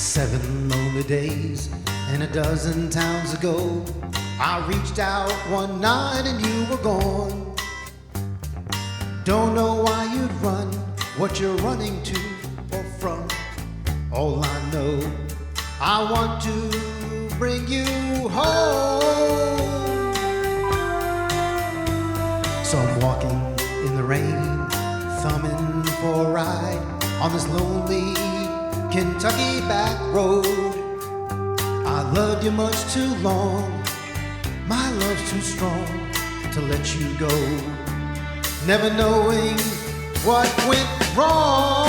7 lonely days and a dozen towns ago, I reached out one night and you were gone. Don't know why you'd run, what you're running to or from. All I know, I want to bring you home. So I'm walking in the rain, thumbing for a ride on this lonely Kentucky back road. I loved you much too long, my love's too strong to let you go. Never knowing what went wrong.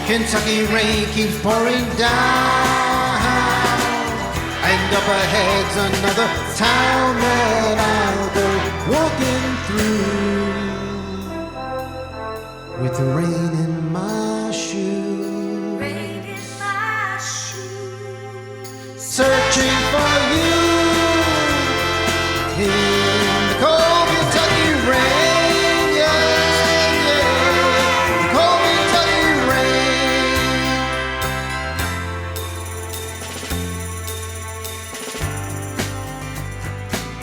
Kentucky rain keeps pouring down, and up ahead's another town that I'll go walking through with the rain in my shoe, Rain in my shoe. searching for you in the cold Kentucky rain, yeah, yeah, the cold Kentucky rain.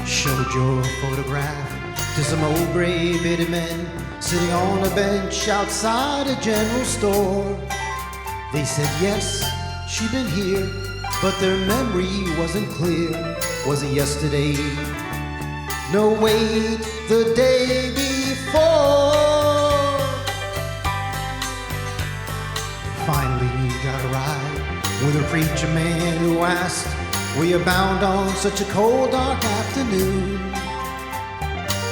Showed your photograph to some old gray-bearded men sitting on a bench outside a general store. They said yes, she'd been here, but their memory wasn't clear. Was it yesterday? No, wait, the day before. Finally we got a ride with a preacher man who asked, were you bound on such a cold, dark afternoon?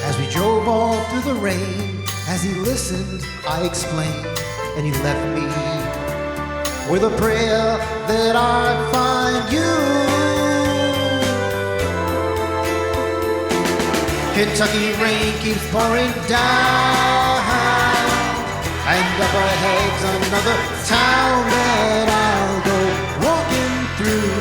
As we drove off through the rain, as he listened, I explained, and he left me with a prayer that I'd find you. Kentucky rain keeps pouring down, and up ahead's another town that I'll go walking through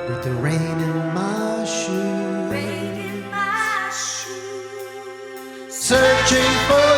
with the rain in my shoe, Rain in my shoe. searching for